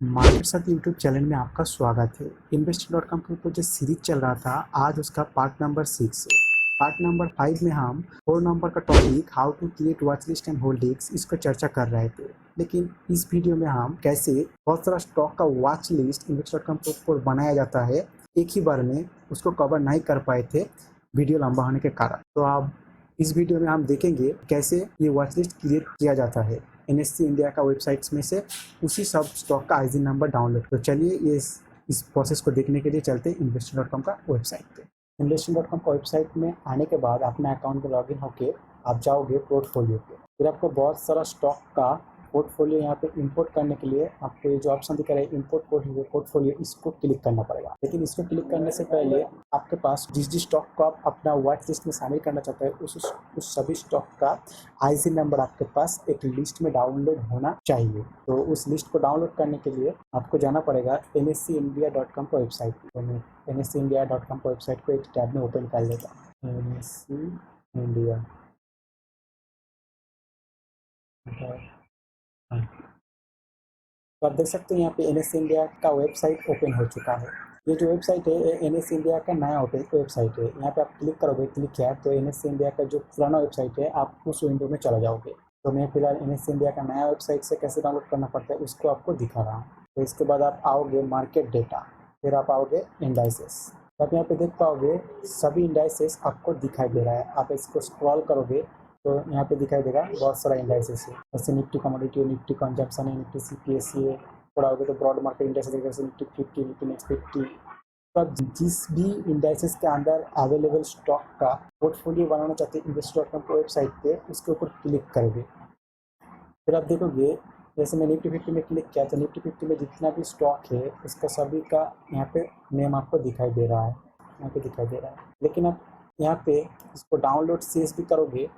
Market साथ YouTube channel में आपका स्वागत है। इन्वेस्टर.com के ऊपर जो सीरीज चल रहा था, आज उसका पार्ट नंबर 6 है। पार्ट नंबर 5 में हम 4 नंबर का topic how to create watch list and holdings इसको चर्चा कर रहे थे। लेकिन इस वीडियो में हम कैसे बहुत सारा स्टॉक का वॉच लिस्ट इन्वेस्टर.com के ऊपर बनाया जाता है, एक ही बार में उसको कवर नहीं कर पाए थे वीडियो लंबा होने के कारण। तो अब इस वीडियो में हम देखेंगे कैसे ये वॉच लिस्ट क्रिएट किया जाता है NSE इंडिया का वेबसाइट्स में से उसी सब स्टॉक का आईजी नंबर डाउनलोड। तो चलिए ये इस प्रोसेस को देखने के लिए चलते investing.com का वेबसाइट पे। investing.com का वेबसाइट में आने के बाद अपने अकाउंट में लॉगिन होके आप जाओगे पोर्टफोलियो पे। फिर आपको बहुत सारा स्टॉक का पोर्टफोलियो यहाँ पे इंपोर्ट करने के लिए आपको ये जो ऑप्शन दिख रहा है इंपोर्ट पोर्टफोलियो, इसको क्लिक करना पड़ेगा। लेकिन इसको क्लिक करने से पहले आपके पास जिस स्टॉक को आप अपना वॉच लिस्ट में शामिल करना चाहते हैं उस सभी स्टॉक का आईसी नंबर आपके पास एक लिस्ट में डाउनलोड होना चाहिए। तो उस लिस्ट को डाउनलोड करने के लिए आपको जाना पड़ेगा NSEindia.com का वेबसाइट। तो मैं NSEindia.com का वेबसाइट को एक टैब में ओपन कर लेता हूँ। NSE इंडिया, तो आप देख सकते हैं यहाँ पे NSE इंडिया का वेबसाइट ओपन हो चुका है। ये जो वेबसाइट है NSE इंडिया का नया वेबसाइट है। यहाँ पे आप क्लिक करोगे, क्लिक किया तो NSE इंडिया का जो पुराना वेबसाइट है आप उस विंडो में चला जाओगे। तो मैं फिलहाल NSE इंडिया का नया वेबसाइट से कैसे डाउनलोड करना पड़ता है उसको आपको दिखा रहा हूँ। तो इसके बाद आप आओगे मार्केट डेटा, फिर आप आओगे इंडाइसेस। तो आप यहाँ पे देख पाओगे सभी इंडाइसेस आपको दिखाई दे रहा है। आप इसको स्क्रॉल करोगे तो यहाँ पे दिखाई देगा बहुत सारा इंडाइसेस है, जैसे निफ्टी कमोडिटी, निफ्टी कंजम्पशन है, निफ्टी CPSE है। थोड़ा होगा तो ब्रॉड मार्केट इंडेक्स जैसे निफ्टी 50, निफ्टी नेक्स्ट 50। तो आप जिस भी इंडाइसेस के अंदर अवेलेबल स्टॉक का पोर्टफोलियो बनाना चाहते हैं इन्वेस्टर.com की वेबसाइट पे, उसके ऊपर क्लिक करोगे। फिर आप देखोगे जैसे मैं निफ्टी 50 में क्लिक किया तो निफ्टी 50 में जितना भी स्टॉक है उसका सभी का यहाँ पे नेम आपको दिखाई दे रहा है, यहाँ पे दिखाई दे रहा है। लेकिन आप यहाँ पे इसको डाउनलोड सीएस भी करोगे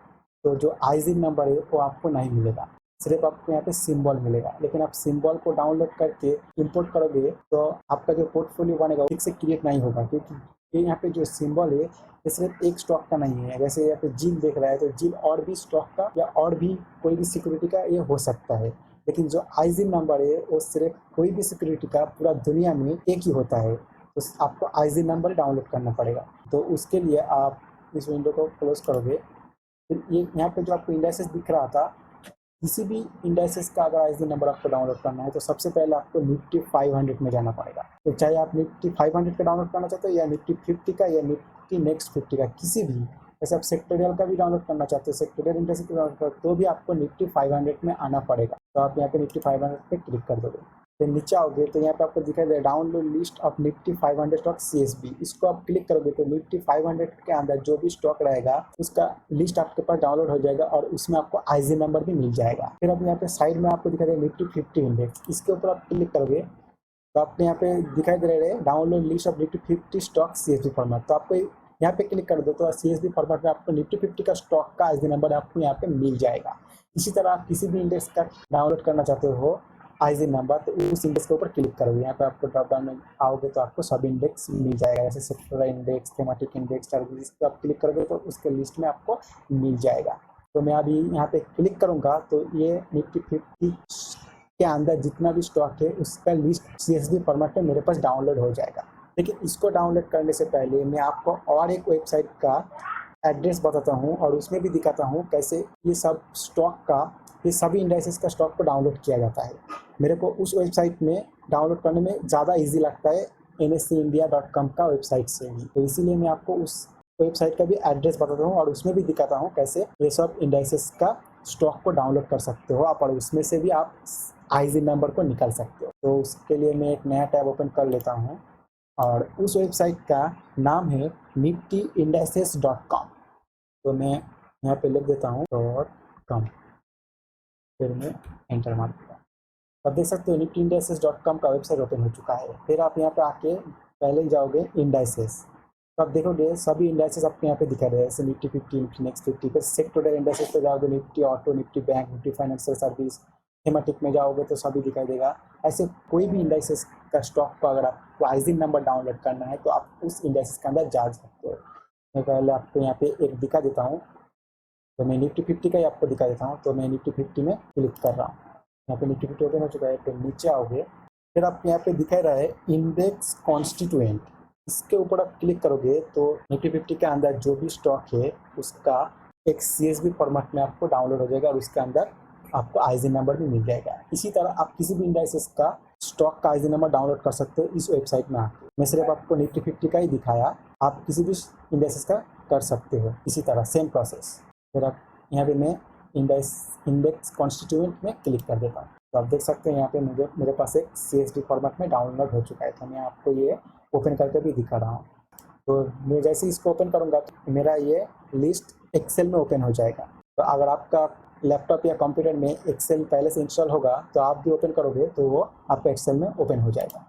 तो जो आईजी नंबर है वो आपको नहीं मिलेगा, सिर्फ आपको यहाँ पे सिंबल मिलेगा। लेकिन आप सिंबल को डाउनलोड करके इंपोर्ट करोगे तो आपका जो पोर्टफोलियो बनेगा ठीक से क्रिएट नहीं होगा, क्योंकि ये यहाँ पे जो सिंबल है ये सिर्फ एक स्टॉक का नहीं है। जैसे यहाँ पे जील देख रहा है तो जील और भी स्टॉक का या और भी कोई भी सिक्योरिटी का ये हो सकता है। लेकिन जो आईजी नंबर है वो सिर्फ कोई भी सिक्योरिटी का पूरा दुनिया में एक ही होता है। तो आपको आईजी नंबर डाउनलोड करना पड़ेगा। तो उसके लिए आप इस विंडो को क्लोज करोगे। फिर ये यहाँ पे जो आपको इंडाइसेस दिख रहा था, किसी भी इंडाइसेस का अगर आईजी नंबर आपको डाउनलोड करना है तो सबसे पहले आपको निफ्टी 500 में जाना पड़ेगा। तो चाहे आप निफ्टी 500 का डाउनलोड करना चाहते हो या निफ्टी 50 का या निफ्टी नेक्स्ट 50 का, किसी भी, जैसे आप सेक्टोरियल का भी डाउनलोड करना चाहते हो, सेक्टोरियल इंडेक्स का डाउनलोड करो तो भी आपको निफ्टी 500 में आना पड़ेगा। तो आप यहाँ पे निफ्टी 500 पे क्लिक कर दोगे। फिर नीचे आओगे तो यहाँ पे आपको दिखाई दे download list of Nifty 500 stock CSB, इसको आप क्लिक करोगे तो निफ्टी 500 के अंदर जो भी स्टॉक रहेगा उसका लिस्ट आपके पास डाउनलोड हो जाएगा और उसमें आपको आईजी नंबर भी मिल जाएगा। फिर अब यहाँ पे साइड में आपको दिखाई देगा निफ्टी 50 इंडेक्स, इसके ऊपर आप क्लिक करोगे तो आपको यहाँ पे दिखाई दे रहे हैं download list of Nifty 50 stock CSB format. तो आपको यहाँ पे क्लिक कर दो तो CSB फॉर्मेट में आपको निफ्टी 50 का स्टॉक का आईजी नंबर आपको यहाँ पे मिल जाएगा। इसी तरह आप किसी भी इंडेक्स का डाउनलोड करना चाहते हो आईजी नंबर तो उस इंडेक्स के ऊपर क्लिक करोगे। यहाँ पे आपको ड्रॉप डाउन में आओगे तो आपको सब इंडेक्स मिल जाएगा, जैसे sector index, thematic index, target, तो आप क्लिक करोगे तो उसके लिस्ट में आपको मिल जाएगा। तो मैं अभी यहाँ पे क्लिक करूँगा तो ये निफ्टी 50 के अंदर जितना भी स्टॉक है उसका लिस्ट CSV फॉर्मेट में मेरे पास डाउनलोड हो जाएगा। लेकिन इसको डाउनलोड करने से पहले मैं आपको और एक वेबसाइट का एड्रेस बताता हूँ और उसमें भी दिखाता हूँ कैसे ये सब स्टॉक का, ये सभी इंडाइसेस का स्टॉक को डाउनलोड किया जाता है। मेरे को उस वेबसाइट में डाउनलोड करने में ज़्यादा इजी लगता है NSEindia.com का वेबसाइट से ही। तो इसीलिए मैं आपको उस वेबसाइट का भी एड्रेस बताता हूँ और उसमें भी दिखाता हूँ कैसे ये सब इंडाइसेस का स्टॉक को डाउनलोड कर सकते हो आप और उसमें से भी आप आईजी नंबर को निकाल सकते हो। तो उसके लिए मैं एक नया टैब ओपन कर लेता हूँ और उस वेबसाइट का नाम है niftyindices.com। तो मैं यहाँ पे लिख देता हूँ .com, फिर मैं एंटर मार दूँगा। अब देख सकते हो niftyindices.com का वेबसाइट ओपन हो चुका है। फिर आप यहाँ पे आके पहले जाओगे इंडाइसेस, तो आप देखोगे सभी इंडाइसेस आपको यहाँ पे दिखा रहे हैं, जैसे निफ्टी 50, निफ्टी नेक्स्ट 50। फिर सेक्टोरियल इंडाइसेस पे जाओगे, Nifty auto, Nifty bank, Nifty financial service, thematic में जाओगे तो सभी दिखाई देगा। ऐसे कोई भी इंडाइसेस का स्टॉक को अगर आपको आईजी नंबर डाउनलोड करना है तो आप उस इंडाइसेस के अंदर जा सकते हो। मैं पहले आपको यहाँ पे एक दिखा देता हूँ, तो मैं निफ्टी 50 का ही आपको दिखा देता हूँ। तो मैं निफ्टी 50 में क्लिक कर रहा हूँ। यहाँ पे निफ्टी 50 ओपन हो चुका है। तो नीचे आओगे फिर आप यहाँ पे दिखा रहा है इंडेक्स कॉन्स्टिट्यूएंट, इसके ऊपर आप क्लिक करोगे तो निफ्टी 50 के अंदर जो भी स्टॉक है उसका एक CSV फॉर्मेट में आपको डाउनलोड हो जाएगा और उसके अंदर आपको आईजी नंबर भी मिल जाएगा। इसी तरह आप किसी भी इंडाइसेस का स्टॉक का आईजी नंबर डाउनलोड कर सकते हो इस वेबसाइट में आके। मैं सिर्फ आपको निफ्टी 50 का ही दिखाया, आप किसी भी इंडाइसेस का कर सकते हो इसी तरह सेम प्रोसेस। फिर आप यहाँ पे मैं इंडेक्स कॉन्स्टिट्यूएंट में क्लिक कर देता हूँ तो आप देख सकते हैं यहाँ पे मुझे मेरे पास एक CSV फॉर्मेट में डाउनलोड हो चुका है। तो मैं आपको ये ओपन करके भी दिखा रहा हूँ। तो मैं जैसे इसको ओपन करूँगा तो मेरा ये लिस्ट एक्सेल में ओपन हो जाएगा। तो अगर आपका लैपटॉप या कंप्यूटर में एक्सेल पहले से इंस्टॉल होगा तो आप भी ओपन करोगे तो वो आपका एक्सेल में ओपन हो जाएगा।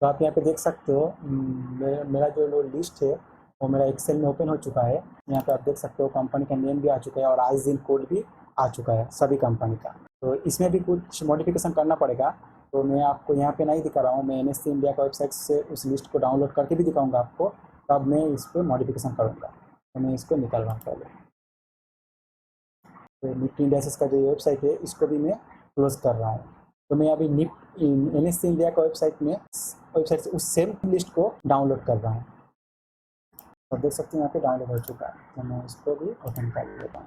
तो आप यहाँ पे देख सकते हो मेरा जो लिस्ट है वो मेरा एक्सेल में ओपन हो चुका है। यहाँ पे आप देख सकते हो कंपनी का नेम भी आ चुका है और आईजिन कोड भी आ चुका है सभी कंपनी का। तो इसमें भी कुछ मॉडिफिकेशन करना पड़ेगा, तो मैं आपको यहाँ पे नहीं दिखा रहा हूँ। मैं NSE इंडिया का वेबसाइट से उस लिस्ट को डाउनलोड करके भी दिखाऊंगा आपको, तब मैं इस पर मॉडिफिकेशन करूँगा। तो मैं इसको निकाल रहा हूँ पहले। तो निफ्टी इंडेक्सेस का जो वेबसाइट है इसको भी मैं क्लोज कर रहा हूँ। तो मैं अभी NSE इंडिया का वेबसाइट से उस सेम लिस्ट को डाउनलोड कर रहा हूँ। तो देख सकते हैं यहाँ पे डाउनलोड हो चुका है। तो मैं इसको भी ओपन कर लेता हूँ।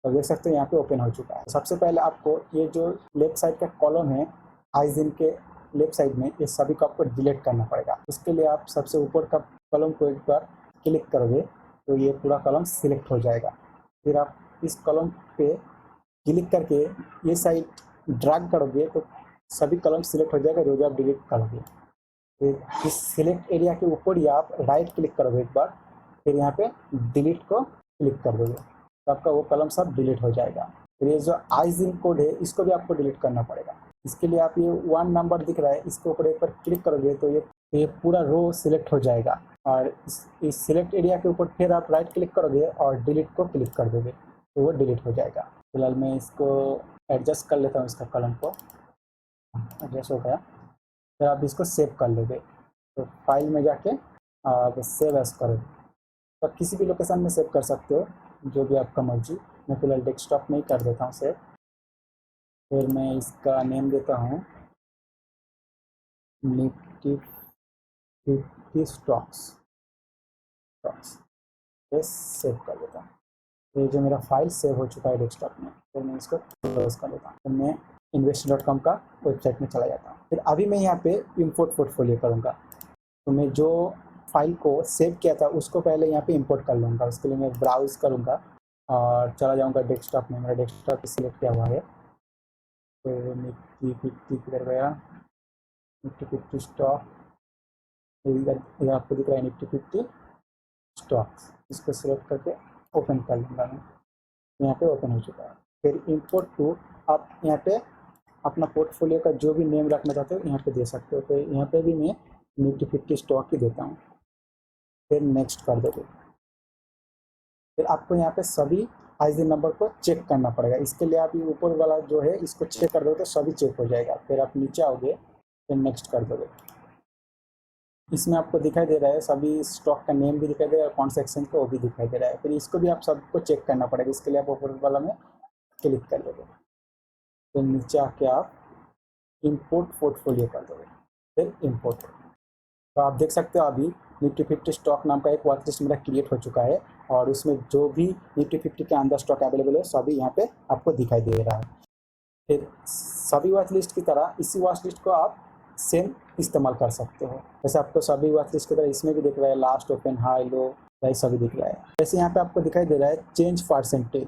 तो देख सकते हैं यहाँ पे ओपन हो चुका है। सबसे पहले आपको ये जो लेफ्ट साइड का कॉलम है आईजिन के लेफ्ट साइड में, ये सभी को आपको डिलीट करना पड़ेगा। उसके लिए आप सबसे ऊपर का कॉलम को एक बार क्लिक करोगे तो ये पूरा कॉलम सिलेक्ट हो जाएगा। फिर आप इस कॉलम पे क्लिक करके ये साइड ड्रैग करोगे तो सभी कॉलम सिलेक्ट हो जाएगा जो आप डिलीट करोगे। फिर इस सिलेक्ट एरिया के ऊपर ही आप राइट क्लिक करोगे एक बार, फिर यहाँ पे डिलीट को क्लिक कर दोगे तो आपका वो कॉलम सब डिलीट हो जाएगा। फिर ये जो आईजिन कोड है इसको भी आपको डिलीट करना पड़ेगा। इसके लिए आप ये 1 नंबर दिख रहा है इसके ऊपर एक बार क्लिक करोगे तो ये पूरा रो सिलेक्ट हो जाएगा और इस सिलेक्ट एरिया के ऊपर फिर आप राइट क्लिक करोगे और डिलीट को क्लिक कर दोगे तो वो डिलीट हो जाएगा। फिलहाल मैं इसको एडजस्ट कर लेता हूँ, इसका कॉलम को एडजस्ट हो गया। फिर आप इसको सेव कर लोगे तो फाइल में जाके आप सेव एज करो। तो आप किसी भी लोकेशन में सेव कर सकते हो जो भी आपका मर्जी। मैं फिलहाल डेस्कटॉप में ही कर देता हूँ सेव। फिर मैं इसका नेम देता हूँ निफ्टी 50 स्टॉक्स। ये सेव कर देता हूँ। ये जो मेरा फाइल सेव हो चुका है डेस्कटॉप में, फिर मैं इसको क्लोज कर देता हूँ। फिर मैं investor.com का वेबसाइट में चला जाता हूँ। फिर अभी मैं यहाँ पे इंपोर्ट पोर्टफोलियो करूँगा। तो मैं जो फाइल को सेव किया था उसको पहले यहाँ पे इंपोर्ट कर लूँगा। उसके लिए मैं ब्राउज करूँगा और चला जाऊँगा डेस्कटॉप में। मेरा डेस्कटॉप सिलेक्ट किया हुआ है। तो निफ्टी 50 किधर गया, निफ्टी 50 स्टॉक, इधर आपको दिख रहा है निफ्टी 50 स्टॉक्स। इसको सिलेक्ट करके ओपन कर लूँगा मैं। यहाँ पे ओपन हो चुका है। फिर इंपोर्ट टू, आप यहाँ पे अपना पोर्टफोलियो का जो भी नेम रखना चाहते हो यहाँ पे दे सकते हो। तो यहाँ पे भी मैं निफ्टी 50 स्टॉक ही देता हूँ। फिर नेक्स्ट कर दोगे। फिर आपको यहाँ पे सभी आईजी नंबर को चेक करना पड़ेगा। इसके लिए आप ये ऊपर वाला जो है इसको चेक कर दोगे तो सभी चेक हो जाएगा। फिर आप नीचे आओगे, फिर नेक्स्ट कर दोगे। इसमें आपको दिखाई दे रहा है सभी स्टॉक का नेम भी दिखाई दे रहा है और कौन सा एक्सचेंज का वो भी दिखाई दे रहा है। फिर इसको भी आप सबको चेक करना पड़ेगा। इसके लिए आप ऊपर वाला में क्लिक कर लोगे। फिर नीचे आके आप इंपोर्ट पोर्टफोलियो कर दोगे, फिर इंपोर्ट। तो आप देख सकते हो अभी निफ्टी 50 स्टॉक नाम का एक वॉच लिस्ट मेरा क्रिएट हो चुका है और उसमें जो भी निफ्टी 50 के अंदर स्टॉक अवेलेबल है सभी यहाँ पे आपको दिखाई दे रहा है। फिर सभी वॉच लिस्ट की तरह इसी वॉच लिस्ट को आप सेम इस्तेमाल कर सकते हो। जैसे आपको सभी वॉच लिस्ट की तरह इसमें भी दिख रहा है लास्ट ओपन हाई लो वही सभी दिख रहा है। जैसे यहाँ पे आपको दिखाई दे रहा है चेंज परसेंटेज,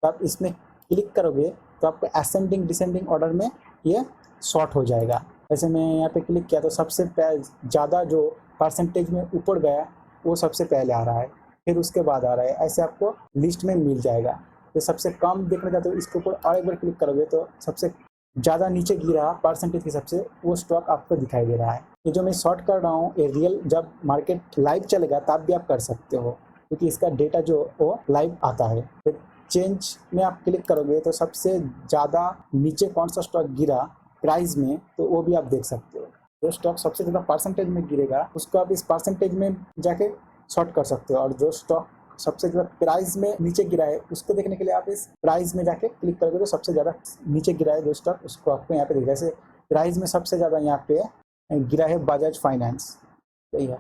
तो आप इसमें क्लिक करोगे तो आपको असेंडिंग डिसेंडिंग ऑर्डर में ये शॉर्ट हो जाएगा। जैसे मैं यहाँ पे क्लिक किया तो सबसे ज़्यादा जो परसेंटेज में ऊपर गया वो सबसे पहले आ रहा है, फिर उसके बाद आ रहा है। ऐसे आपको लिस्ट में मिल जाएगा। तो सबसे कम देखना चाहते हो इसके ऊपर और एक बार क्लिक करोगे तो सबसे ज़्यादा नीचे गिरा परसेंटेज के हिसाब से वो स्टॉक आपको दिखाई दे रहा है। ये जो मैं शॉर्ट कर रहा हूँ ये रियल जब मार्केट लाइव चलेगा तब भी आप कर सकते हो क्योंकि इसका डेटा जो वो लाइव आता है। फिर चेंज में आप क्लिक करोगे तो सबसे ज़्यादा नीचे कौन सा स्टॉक गिरा प्राइस में तो वो भी आप देख सकते हो। जो स्टॉक सबसे ज़्यादा परसेंटेज में गिरेगा उसको आप इस परसेंटेज में जाके शॉर्ट कर सकते हो और जो स्टॉक सबसे ज़्यादा प्राइस में नीचे गिरा है उसको देखने के लिए आप इस प्राइस में जाके क्लिक करोगे तो सबसे ज़्यादा नीचे गिरा है जो स्टॉक उसको आपको यहाँ पे दिख जैसे प्राइस में सबसे ज़्यादा यहाँ पे गिरा है बजाज फाइनेंस, सही है।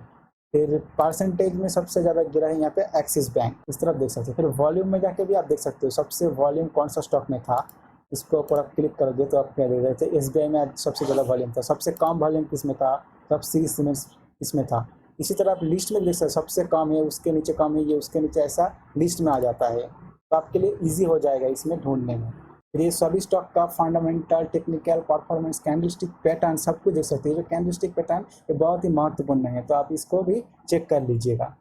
फिर परसेंटेज में सबसे ज़्यादा गिरा है यहाँ पे एक्सिस बैंक, इस तरफ देख सकते हो। फिर वॉल्यूम में जाके भी आप देख सकते हो सबसे वॉल्यूम कौन सा स्टॉक में था, इसको ऊपर आप क्लिक करोगे तो आप क्या देख रहे थे SBI में आज सबसे ज़्यादा वॉल्यूम था, सबसे कम वॉल्यूम किस में था, तब श्री सीमेंट्स इसमें था। इसी तरह आप लिस्ट में देख सकते हो सबसे कम है उसके नीचे कम है ये उसके नीचे ऐसा लिस्ट में आ जाता है, तो आपके लिए ईजी हो जाएगा इसमें ढूंढने में। फिर ये सभी स्टॉक का fundamental technical performance candlestick pattern सब कुछ देख सकते हैं। जो कैंडलस्टिक पैटर्न ये बहुत ही महत्वपूर्ण है तो आप इसको भी चेक कर लीजिएगा।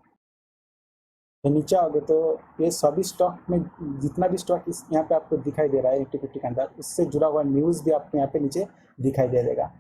नीचे आओगे तो ये सभी स्टॉक में जितना भी स्टॉक इस यहाँ पे आपको दिखाई दे रहा है निफ्टी 50 के अंदर उससे जुड़ा हुआ न्यूज़ भी आपको यहाँ पे नीचे दिखाई दे देगा।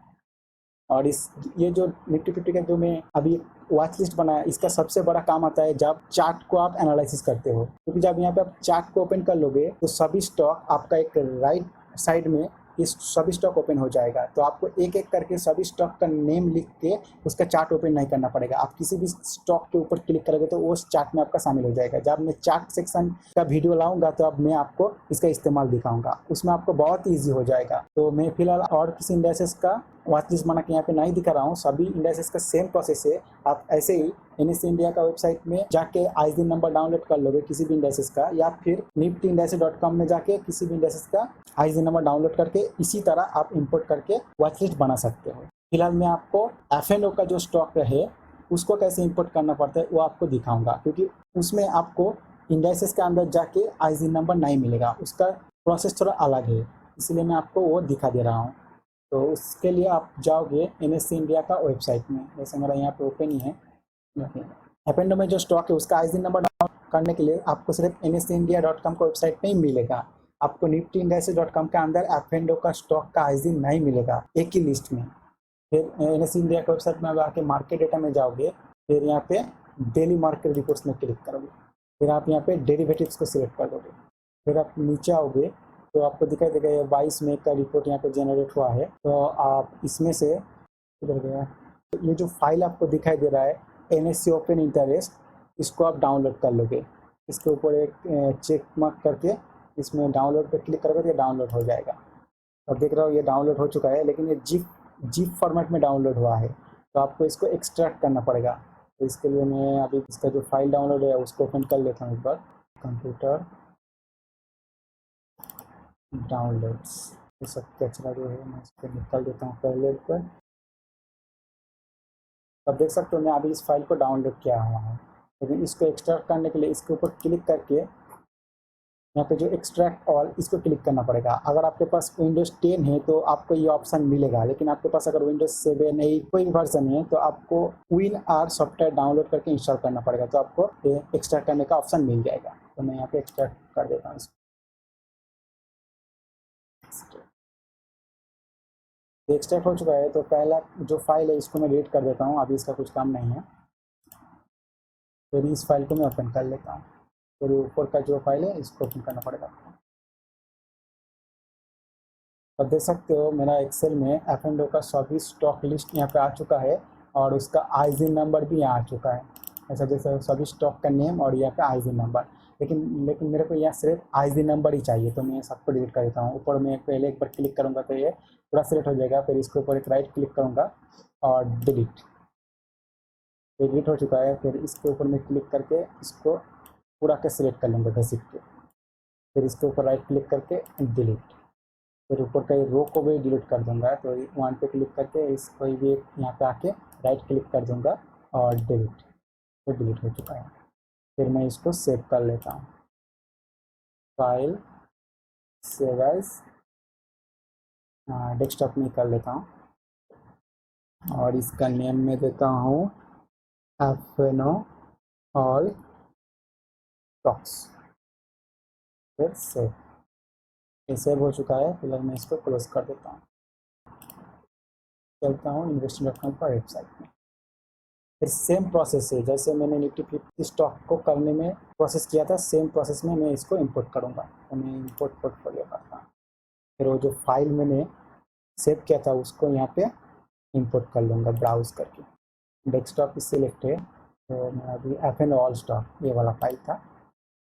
और इस ये जो निफ्टी 50 का जो मैं अभी वॉच लिस्ट बनाया इसका सबसे बड़ा काम आता है जब चार्ट को आप एनालिसिस करते हो, क्योंकि जब यहाँ पे आप चार्ट को ओपन कर लोगे तो सभी स्टॉक आपका एक राइट साइड में इस सभी स्टॉक ओपन हो जाएगा, तो आपको एक एक करके सभी स्टॉक का नेम लिख के उसका चार्ट ओपन नहीं करना पड़ेगा। आप किसी भी स्टॉक के ऊपर क्लिक करोगे तो वो उस चार्ट में आपका शामिल हो जाएगा। जब मैं चार्ट सेक्शन का वीडियो लाऊंगा तो अब मैं आपको इसका इस्तेमाल दिखाऊंगा, उसमें आपको बहुत ईजी हो जाएगा। तो मैं फिलहाल और किसी इंडेक्सेस का वॉच लिस्ट बना के यहाँ पे नहीं दिखा रहा हूँ, सभी इंडेक्सेस का सेम प्रोसेस है। आप ऐसे ही NSE इंडिया का वेबसाइट में जाके आईएसआईएन नंबर डाउनलोड कर लोगे किसी भी इंडेक्सेस का, या फिर niftyindex.com में जाके किसी भी इंडेक्सेस का आईएसआईएन नंबर डाउनलोड करके इसी तरह आप इंपोर्ट करके वॉच लिस्ट बना सकते हो। फिलहाल मैं आपको F&O का जो स्टॉक है उसको कैसे इंपोर्ट करना पड़ता है वो आपको दिखाऊंगा, क्योंकि उसमें आपको इंडेक्सेस के अंदर जाके आईएसआईएन नंबर नहीं मिलेगा, उसका प्रोसेस थोड़ा अलग है, इसलिए मैं आपको वो दिखा दे रहा हूँ। तो उसके लिए आप जाओगे NSE इंडिया का वेबसाइट में, जैसे मेरा यहाँ पे ओपन ही है। F&O में जो स्टॉक है उसका आईएसआईएन नंबर डाउनलोड करने के लिए आपको सिर्फ NSEindia.com का वेबसाइट नहीं मिलेगा, आपको niftyindex.com के अंदर F&O का स्टॉक का आईएसआईएन नहीं मिलेगा एक ही लिस्ट में। फिर NSE इंडिया के वेबसाइट में आके मार्केट डेटा में जाओगे, फिर यहाँ पे डेली मार्केट रिपोर्ट्स में क्लिक करोगे, फिर आप यहाँ पे डेरिवेटिव्स को सिलेक्ट कर दोगे, फिर आप नीचे आओगे तो आपको दिखाई देगा ये 22 मई का रिपोर्ट यहाँ पे जनरेट हुआ है। तो आप इसमें से इधर गया तो ये जो फाइल आपको दिखाई दे रहा है NSE ओपन इंटरेस्ट, इसको आप डाउनलोड कर लोगे। इसके ऊपर एक चेक मार्क करके इसमें डाउनलोड पे क्लिक करोगे तो ये डाउनलोड हो जाएगा। अब देख रहा हूँ ये डाउनलोड हो चुका है, लेकिन ये जिप फॉर्मेट में डाउनलोड हुआ है, तो आपको इसको एक्सट्रैक्ट करना पड़ेगा। तो इसके लिए मैं अभी इसका जो फाइल डाउनलोड है उसको ओपन कर लेता हूँ एक बार। कंप्यूटर डाउनलोड्स, ये सब कचरा जो है मैं इसको निकाल देता हूँ पहले पर। अब देख सकते हो मैं अभी इस फाइल को डाउनलोड किया हुआ है, लेकिन इसको एक्सट्रैक्ट करने के लिए इसके ऊपर क्लिक करके यहाँ पे जो एक्सट्रैक्ट ऑल इसको क्लिक करना पड़ेगा। अगर आपके पास विंडोज़ 10 है तो आपको ये ऑप्शन मिलेगा, लेकिन आपके पास अगर विंडोज़ 7 8 कोई वर्जन है तो आपको WinR सॉफ्टवेयर डाउनलोड करके इंस्टॉल करना पड़ेगा, तो आपको एक्सट्रैक्ट करने का ऑप्शन मिल जाएगा। तो मैं यहाँ पे एक्सट्रैक्ट कर देता हूँ इसको। एक्सट्रैक्ट हो चुका है, तो पहला जो फाइल है इसको मैं डिलीट कर देता हूँ, अभी इसका कुछ काम नहीं है। फिर इस फाइल को मैं ओपन कर लेता हूँ, फिर ऊपर का जो फाइल है इसको ओपन करना पड़ेगा आपको। अब देख सकते हो मेरा एक्सेल में F&O का सभी स्टॉक लिस्ट यहाँ पे आ चुका है और उसका आईएसआईएन नंबर भी यहाँ आ चुका है। ऐसा जैसे सभी स्टॉक का नेम और यहाँ पे आईएसआईएन नंबर, लेकिन मेरे को यहाँ सिर्फ आईएसआईएन नंबर ही चाहिए, तो मैं सबको डिलीट कर देता हूँ। ऊपर मैं पहले एक बार क्लिक करूँगा तो ये पूरा सिलेक्ट हो जाएगा, फिर इसके ऊपर एक राइट क्लिक करूँगा और डिलीट हो चुका है। फिर इसके ऊपर मैं क्लिक करके इसको पूरा के सिलेक्ट कर लूँगा बेसिक के, फिर इसके ऊपर राइट क्लिक करके डिलीट, फिर ऊपर का रो को भी डिलीट कर दूंगा। तो 1 पे क्लिक करके इसको भी यहाँ पे आके राइट क्लिक कर दूंगा और डिलीट, तो डिलीट हो चुका है। फिर मैं इसको सेव कर लेता हूँ, फाइल सेव एज डेस्कटॉप में कर लेता हूँ और इसका नेम में देता हूँ F&O ऑल स्टॉक्स, फिर सेव। ये सेव हो चुका है, फिलहाल मैं इसको क्लोज कर देता हूँ। चलता हूँ investing.com पर वेबसाइट में। फिर सेम प्रोसेस है जैसे मैंने निफ्टी 50 स्टॉक को करने में प्रोसेस किया था, सेम प्रोसेस में मैं इसको इंपोर्ट करूँगा। तो मैं इंपोर्ट पोर्टफोलियो करता हूँ, फिर वो जो फाइल मैंने सेव किया था उसको यहाँ पे इंपोर्ट कर लूँगा ब्राउज करके। डेस्कटॉप सिलेक्ट है, तो मैं अभी एफ एंड ऑल स्टॉक ये वाला फाइल था,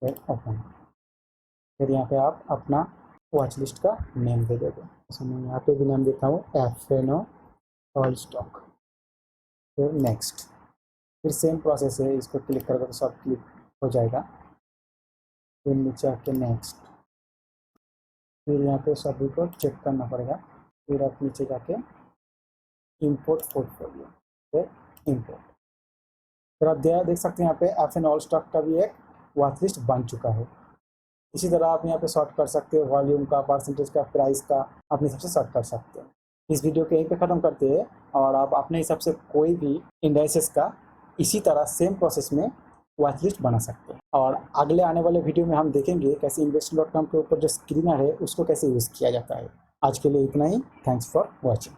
फिर ओपन। फिर यहाँ पे आप अपना वॉच लिस्ट का नेम दे दोगे। तो मैं यहाँ पे भी नाम देता हूँ एफ एन ऑल स्टॉक। फिर नेक्स्ट, फिर सेम प्रोसेस है, इसको क्लिक करोगे तो सब क्लिक हो जाएगा। फिर नीचे आके नेक्स्ट, फिर यहाँ पे सभी को चेक करना पड़ेगा। फिर आप नीचे जाके इंपोर्ट पोर्टफोलियो, फिर इंपोर्ट। फिर आप देख सकते हैं यहाँ पे एफ एन ऑल स्टॉक का भी एक वॉच लिस्ट बन चुका है। इसी तरह आप यहाँ पे सॉर्ट कर सकते हो, वॉल्यूम का, परसेंटेज का, प्राइस का अपने हिसाब से सॉर्ट कर सकते हो। इस वीडियो को यहीं पे ख़त्म करते हैं और आप अपने हिसाब से कोई भी इंडाइसेस का इसी तरह सेम प्रोसेस में वॉच लिस्ट बना सकते हैं। और अगले आने वाले वीडियो में हम देखेंगे कैसे investing.com के ऊपर जो स्क्रीनर है उसको कैसे यूज़ किया जाता है। आज के लिए इतना ही। Thanks for watching.